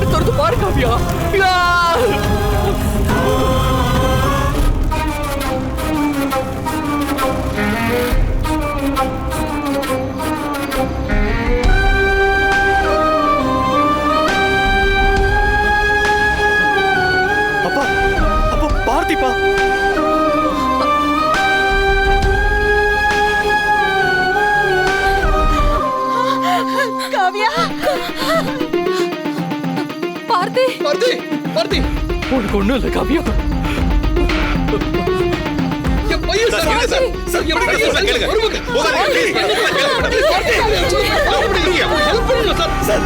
கண்ணு திறந்து பாரு காவியா. அப்பா அப்பா பார்த்திப்பா. காவியா, பார்த்தி பார்த்தி பார்த்தி உனக்கு ஒண்ணும் இல்ல காவியா. என் பையன் சார் கேளுங்க சார். சார் என் பையன் சார் கேளுங்க. ஹெல்ப் பண்ணுங்க சார். சார்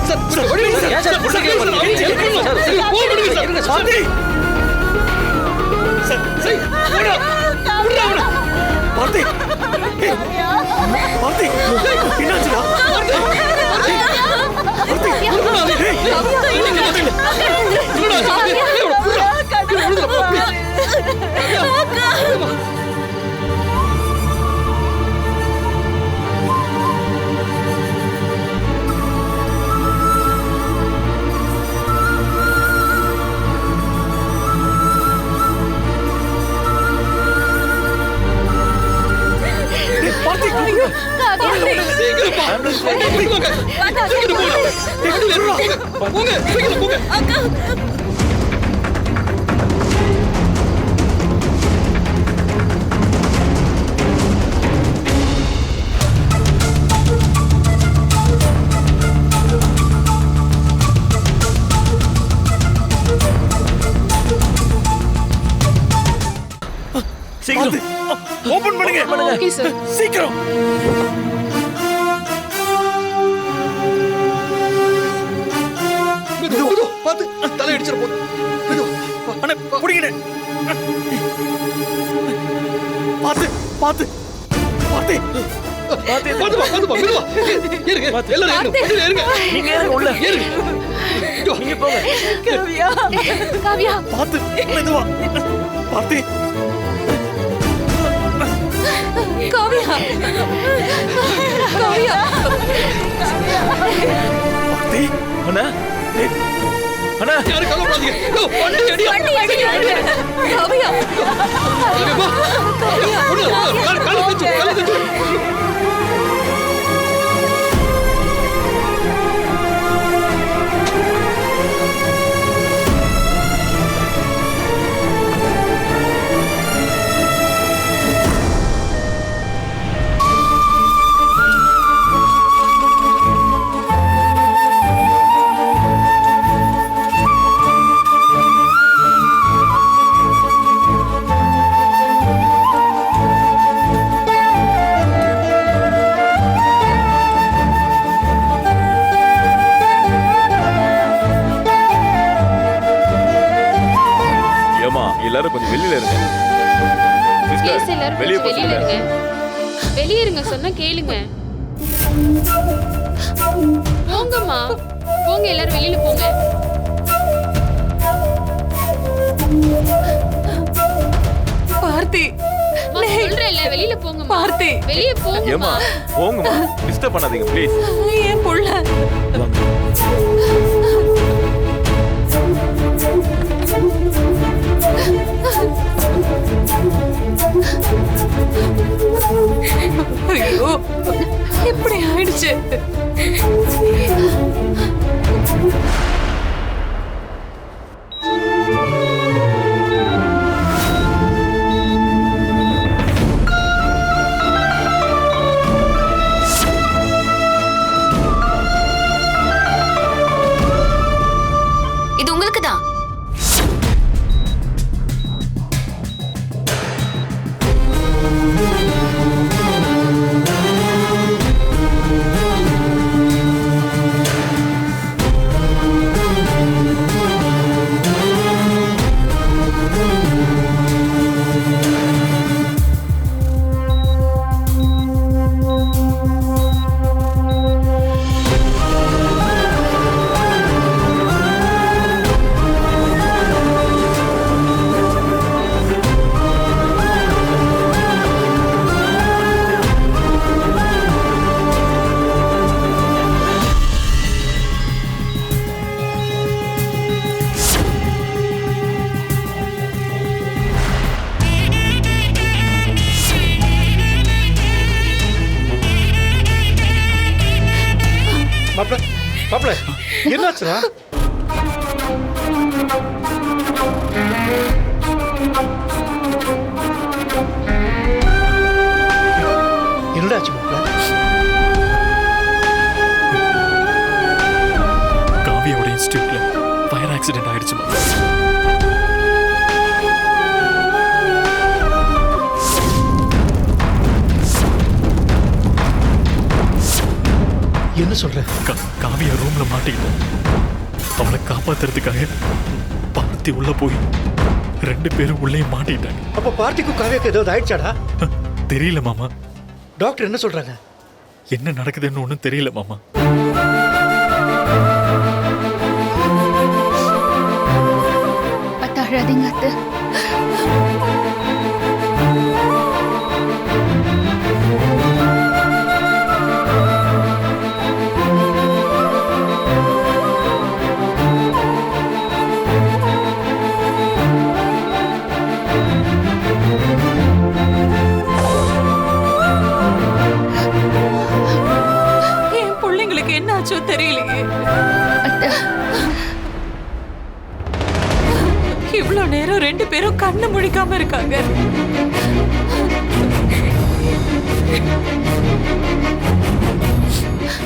சார் வழி சார். சார் புள்ள கேளுங்க. ஹெல்ப் பண்ணுங்க சார். சார் போடுங்க சார். பார்த்தி சார் சரி போடா. போடா. பார்த்தி பார்த்தி என்னாச்சுடா? சீக்கிரம் ஓபன் பண்ணுங்க. Okay sir. சீக்கிரம். பாத்து தலை அடிச்சிட போகுது. அண்ணே புடிங்க. பாத்து பாத்து பாத்து பாத்து பாத்து மெதுவா இருங்க. எல்லாரும் இருங்க. இருங்க. நீங்க ஏறுங்க உள்ள. இருங்க. நீங்க போங்க. காவியா, காவியா, பாத்து மெதுவா. பாத்து காவியா, காவியா. பாத்து அண்ணா அண்ணா யாரும் கவலைப்படாதீங்க. வண்டி அடியா. வண்டி அடிக்காதீங்க. காவியா, காவியா, கால் தச்சு. எல்லாரும் கொஞ்சம் வெளியில இருங்க. ப்ளீஸ் எல்லாரும் வெளிய கொஞ்சம் வெளியில இருங்க. வெளிய இருங்க, சொன்னா கேளுங்க. போங்கம்மா, போங்க, எல்லாரும் வெளியில போங்க. பார்த்தி, அம்மா, சொல்றேன்ல, வெளியில போங்கம்மா. பார்த்தி, வெளிய போங்கம்மா. ஏமா போங்கம்மா, டிஸ்டர்ப் பண்ணாதீங்க ப்ளீஸ். ஏன் புள்ள? ஐயோ, எப்படி ஆயிடுச்சு? மாப்பிள என்னாச்சுடா? என்னடா ஆச்சு மாப்பிள? காவியோட இன்ஸ்டியூட்ல ஃபயர் ஆக்சிடென்ட் ஆயிடுச்சு மாமா. என்ன சொல்ற? காவியா ரூம்ல மாட்டிக்கிட்டோம். அவளை காப்பாத்துறதுக்காக பார்த்தி உள்ள போய் 2 பேரும் உள்ளே மாட்டிட்டாங்க. அப்ப பார்த்திக்கும் காவியாக்கு ஏதாவது ஆயிடுச்சாடா? தெரியல மாமா. டாக்டர் என்ன சொல்றாங்க? என்ன நடக்குதுன்னு ஒன்றும் தெரியல மாமா. அத்தாழாதீங்க அத்தை. என் பிள்ளைங்களுக்கு என்ன ஆச்சோ தெரியலையே. அத்தை, இவ்வளவு நேரம் 2 பேரும் கண்ணு முழிக்காம இருக்காங்க.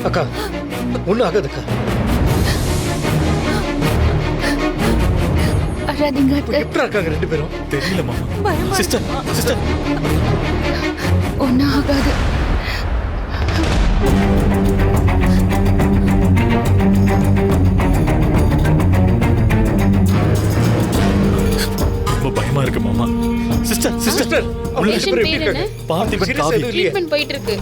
அக்கா ஒண்ணும் ஆகாதுக்கா. அழாதீங்க அத்தை. எப்படி இருக்காங்க 2 பேரும்? தெரியல மாமா. பயமா சிஸ்டர் சிஸ்டர் ஒன்னும் ஆகாது. ரொம்ப பயமா இருக்கு மாமா. சிஸ்டர் சிஸ்டர் சிஸ்டர் அவங்க 2 பேரும் எப்படி இருக்காங்க? பார்த்திபன் சீரியஸா காவி எதுவும் இல்லையே? ட்ரீட்மெண்ட் போயிட்டு இருக்கு.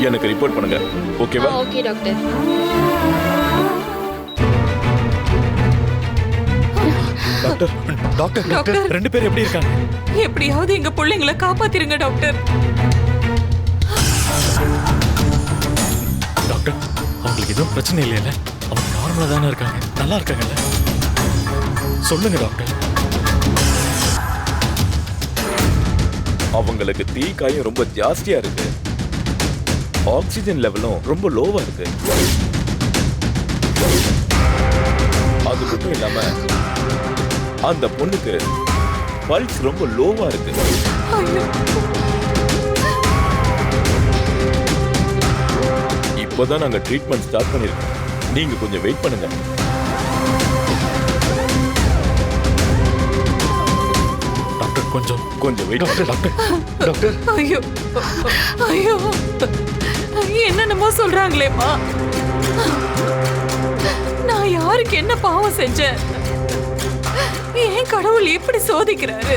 எனக்கு ரிப்போர்ட் பண்ணுங்க. ஓகேவா? Okay doctor. Doctor doctor doctor 2 பேரும் எப்படி இருக்காங்க? எப்படியாவது எங்க பிள்ளைங்களை காப்பாத்திருங்க டாக்டர். டாக்டர் அவங்களுக்கு எதுவும் பிரச்சனை இல்லையில? அவங்க நார்மலா தானே இருக்காங்க, நல்லா இருக்காங்கல்ல? சொல்லுங்க டாக்டர். அவங்களுக்கு தீ காயம் ரொம்ப ஜாஸ்தியா இருக்கு. ஆக்சிஜன் லெவலும் ரொம்ப லோவா இருக்கு. அது மட்டும் இல்லாம அந்த பொண்ணுக்கு பல்ஸ் ரொம்ப லோவா இருக்கு. இப்போதான் நாங்க ட்ரீட்மெண்ட் ஸ்டார்ட் பண்ணிருக்கோம். நீங்க கொஞ்சம் வெயிட் பண்ணுங்க. டாக்டர் கொஞ்சம் வெயிட் டாக்டர் டாக்டர். டாக்டர் ஐயோ ஐயோ என்னென்னமோ சொல்றாங்களேம்மா. நான் யாருக்கு என்ன பாவம் செஞ்சேன்? ஏன் கடவுள் இப்படி சோதிக்கிறாரு?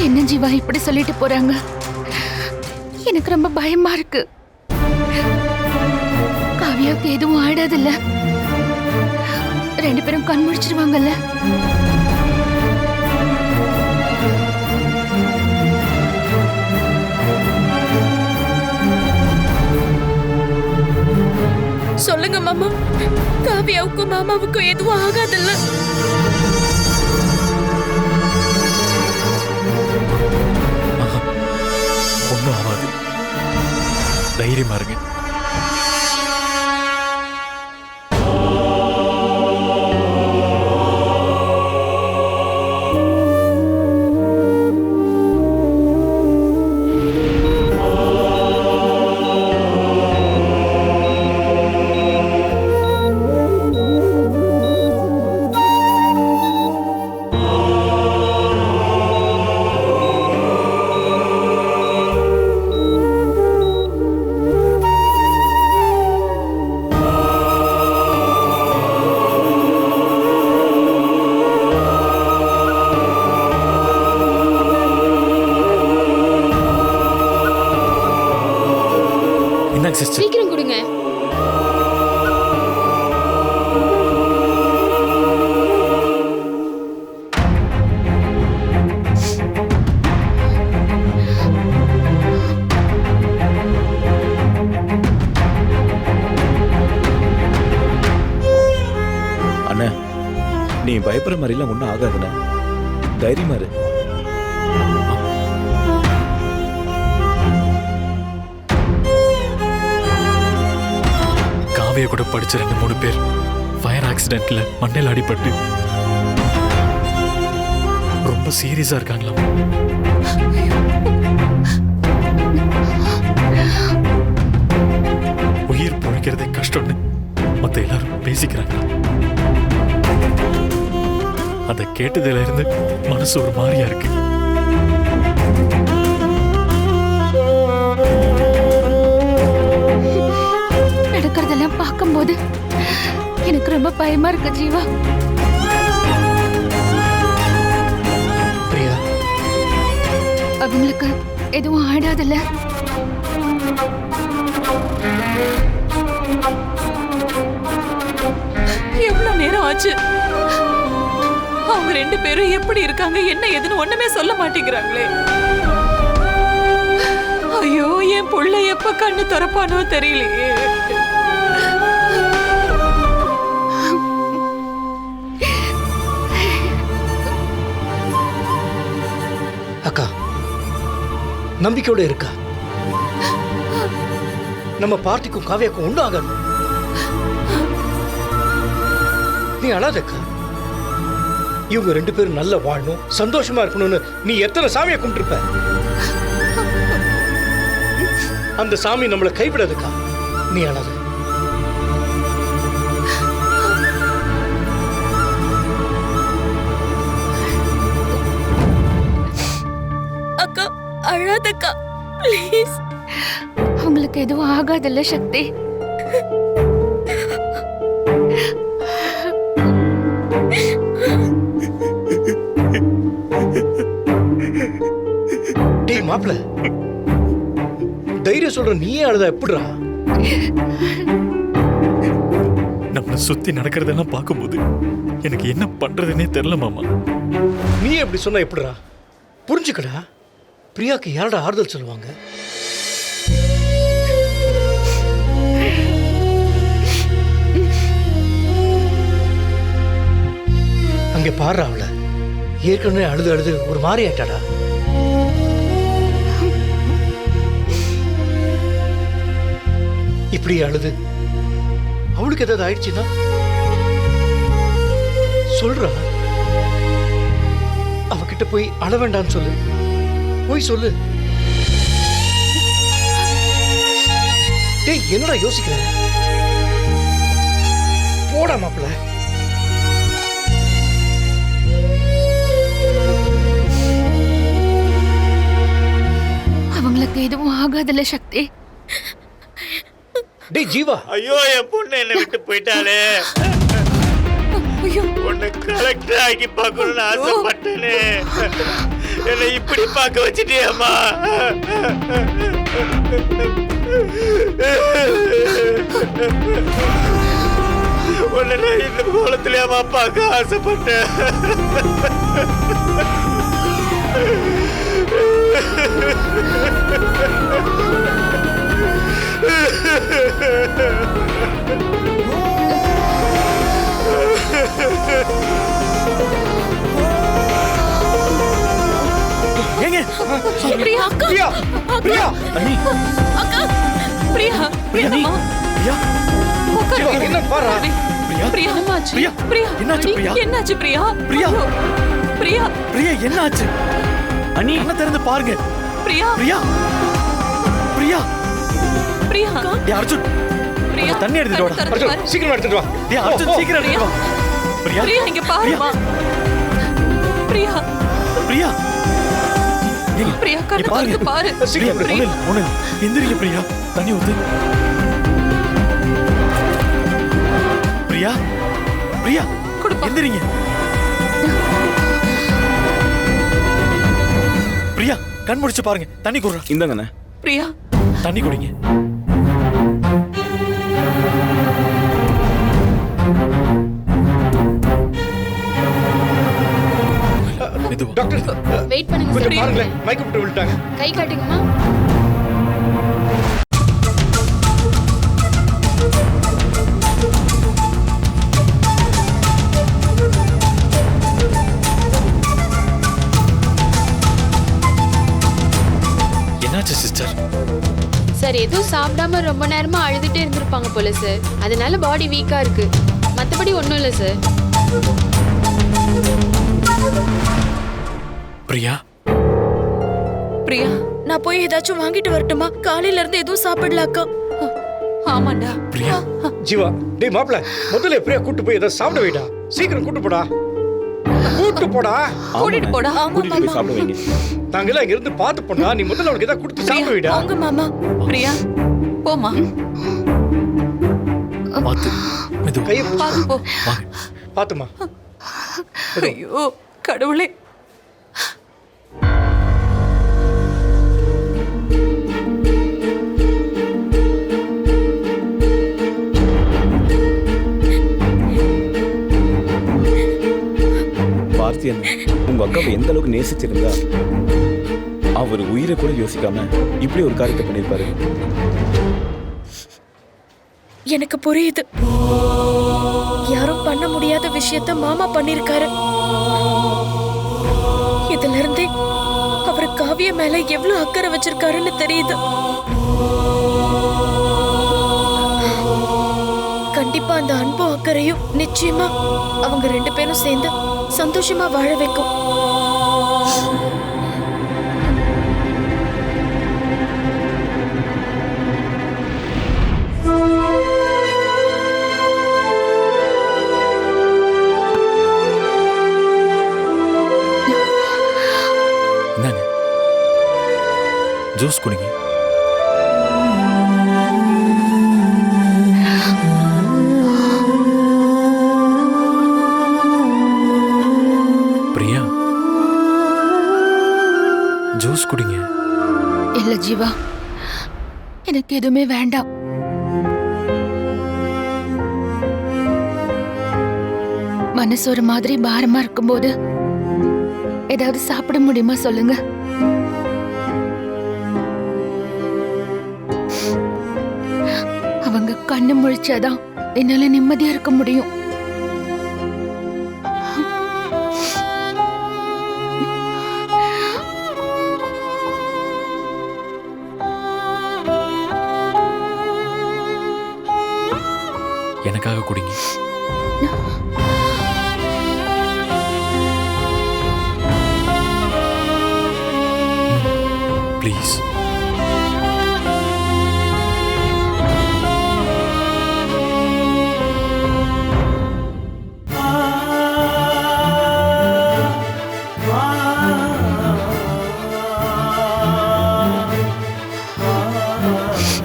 என்ன ஜீவா இப்படி சொல்லிட்டு போறாங்க? எனக்கு ரொம்ப பயமா இருக்கு. காவியாவுக்கு எதுவும் ஆயிடாதுல்ல? 2 பேரும் கண் முழிச்சிருவாங்கல்ல? சொல்லுங்க மாமா. காவியாவுக்கும் மாமாவுக்கும் எதுவும் ஆகாதுல்ல? ஒன்றும் ஆகாது, தைரியமா இருங்க. நீ பயப்படுற மாதிரிலாம் ஒன்றும் ஆகாதுண்ணா, தைரியமா இரு. காவிய கூட படிச்ச 2-3 பேர் ஃபயர் ஆக்சிடென்ட்ல மண்டையில் அடிபட்டு ரொம்ப சீரியஸா இருக்காங்களாம். உயிர் பொழைக்கிறதே கஷ்டம்னு மத்த எல்லாரும் பேசிக்கிறாங்க. அதை கேட்டதுல இருந்து மனசு ஒரு மாதிரியா இருக்கு. நடக்கிறதெல்லாம் பார்க்கும்போது எனக்கு ரொம்ப பயமா இருக்கு ஜீவா. பிரியா, அவங்களுக்கு எதுவும் ஆயிடாதுல்ல? எவ்வளவு நேரம் ஆச்சு? அவங்க 2 பேரும் எப்படி இருக்காங்க, என்ன ஏதுன்னு ஒண்ணுமே சொல்ல மாட்டேங்கிறாங்களே. ஐயோ, என் புள்ள எப்ப கண்ணு திறப்பானோ தெரியலையே. அக்கா நம்பிக்கையோட இருக்கா? நம்ம பார்ட்டிக்கும் காவியாக்கும் ஒன்றும் ஆகாது. நீ அழாதக்கா. இவங்க 2 பேரும் நல்ல வாழணும், சந்தோஷமா இருக்கணும்னு நீ எத்தனை சாமியை கும்பிட்டுருப்ப. அந்த சாமி நம்மளை கைவிடாதுக்கா. நீ அழாத. அக்கா அழாதக்கா, ப்ளீஸ். அவங்களுக்கு எதுவும் ஆகாதுல்ல சக்தி? டேய் மாப்ள, தைரியம் சொல்ற நீயே அழுதா எப்படிடா? நம்மளை சுத்தி நடக்கிறதெல்லாம் பார்க்கும்போது எனக்கு என்ன பண்றதுன்னே தெரியல மாமா. நீ எப்படி சொன்னா எப்படிடா? புரிஞ்சுக்கடா. பிரியாக்கு யாரடா ஆறுதல் சொல்லுவாங்க? அங்க பாரு, அவள ஏற்கனவே அழுது அழுது ஒரு மாதிரி ஆயிட்டாடா. இப்படி அழுது அவளுக்கு ஏதாவது ஆயிடுச்சுன்னா சொல்றா. அவகிட்ட போய் அழ வேண்டாம்னு சொல்லு. போய் சொல்லு. டேய், என்னடா யோசிக்கிற? போடா மாப்பிள. அவங்களுக்கு எதுவும் ஆகாதுல்ல சக்தி? டேய் ஜீவா, ஐயோ என் பொண்ணு என்னை விட்டு போயிட்டாளே. ஐயோ, பொண்ணு கலெக்டர் ஆக்கி பார்க்கணும்னு ஆசைப்பட்டேனே, என்னை இப்படி பார்க்க வச்சுட்டியம்மா. உன்னை நான் இந்த கோலத்திலேயம்மா பார்க்க ஆசைப்பட்டேன். ஏங்க பிரியா, அக்கா. பிரியா, பிரியா, அண்ணி, அக்கா, பிரியா, அண்ணி, என்னம்மா? பிரியா, உட்காரு. என்ன பாரு. பிரியா, பிரியா, பிரியா, பிரியா, என்னாச்சு பிரியா? என்னாச்சு பிரியா? பிரியா. ஐயோ, பிரியா, பிரியா என்ன ஆச்சு? அண்ணி என்ன திறந்து பாருங்க. பிரியா, பிரியா, பிரியா, பிரியா, டேய் அர்ஜுன், பிரியா, தண்ணி எடுத்துட்டு வாடா. திறந்து அர்ஜுன், பாரு. சீக்கிரம் எடுத்துட்டு வா. டேய் அர்ஜுன், சீக்கிரம் எடுத்துட்டு வா. பிரியா, பிரியா, இங்க பாருமா. பிரியா, பிரியா, ஏங்க, பிரியா, கண்ணு இங்க பாருங்க. திறந்து பாரு. சீக்கிரம் பிரியா, பிரியா. ஒண்ணு எந்திரிங்க பிரியா, தண்ணி ஊத்து. பிரியா, பிரியா, கொடுப்பா. எந்திரிங்க. பிரியா, கண் முடிச்சு பாருங்க, தண்ணி குடுறா. இந்தாங்கண்ணே. பிரியா, தண்ணி குடிங்க. மெதுவா, டாக்டர், வெயிட் பண்ணுங்க கொஞ்சம் சார். பாருங்களேன், மயக்கம் போட்டு விழுட்டாங்க. கை காட்டுங்கம்மா. அவர் எதுவும் சாப்பிடாம ரொம்ப நேரமா அழுதுட்டே இருந்திருப்பாங்க போல சார். அதனால பாடி வீக்கா இருக்கு. மத்தபடி ஒண்ணும் இல்ல சார். பிரியா, பிரியா, நான் போய் ஏதாச்சும் வாங்கிட்டு வரட்டுமா? காலையில இருந்து எதுவும் சாப்பிடல அக்கா. ஆமாண்டா. பிரியா, ஜீவா, டேய் மாப்ள, முதல்ல எப்படியா கூட்டு போய் ஏதாவது சாப்பிட வைடா. சீக்கிரம் கூட்டு போடா. கூட்டு போடா. கூட்டிட்டு போடா. கூட்டிட்டு போய் சாப்பிட வைங்க. நாங்கெல்லாம் இங்க இருந்து பார்த்து போனா நீ முதல்ல அவனுக்கு ஏதாவது கொடுத்து சாப்பிட வைடா. அவங்க மாமா. பிரியா, போமா. பார்த்து மெது கையை பாத்து போ. வாங்க. பாத்துமா. ஐயோ கடவுளே. பார்த்தி அண்ணா, உங்க அக்காவை எந்த அளவுக்கு நேசிச்சிருந்தா அவர் உயிரை கூட யோசிக்காம இப்படி ஒரு காரியத்தை பண்ணிருப்பாரு. எனக்கு புரியுது. யாரும் பண்ண முடியாத விஷயத்த மாமா பண்ணிருக்காரு. இதுல இருந்தே அவர் காவிய மேல எவ்வளவு அக்கறை வச்சிருக்காருன்னு தெரியுது. கண்டிப்பா அந்த அன்பும் அக்கறையும் நிச்சயமா அவங்க 2 பேரும் சேர்ந்து சந்தோஷமா வாழ வைக்கும். இந்தாங்க ஜூஸ் குடிங்க. பிரியா, ஜூஸ் குடிங்க. இல்ல ஜீவா, எனக்கு எதுவுமே வேண்டாம். மனசு ஒரு மாதிரி பாரமா இருக்கும்போது ஏதாவது சாப்பிட முடியுமா சொல்லுங்க. அவங்க கண்ணு முழிச்சாதான் என்னால நிம்மதியா இருக்க முடியும். எனக்காக குடிங்க. ப்ளீஸ்.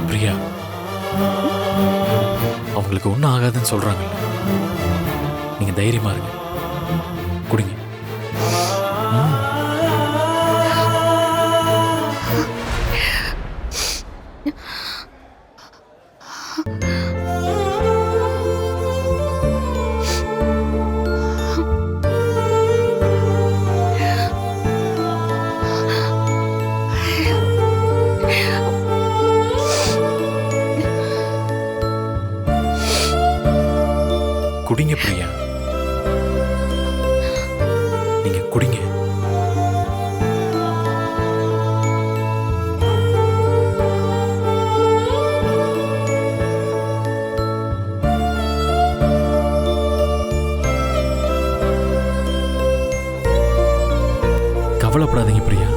பிரியா, அவங்களுக்கு ஒன்றும் ஆகாதுன்னு சொல்றாங்கல்ல, நீங்க தைரியமா இருங்க. குடிங்க. குடிங்க பிரியா, நீங்க குடிங்க. கவலைப்படாதீங்க பிரியா.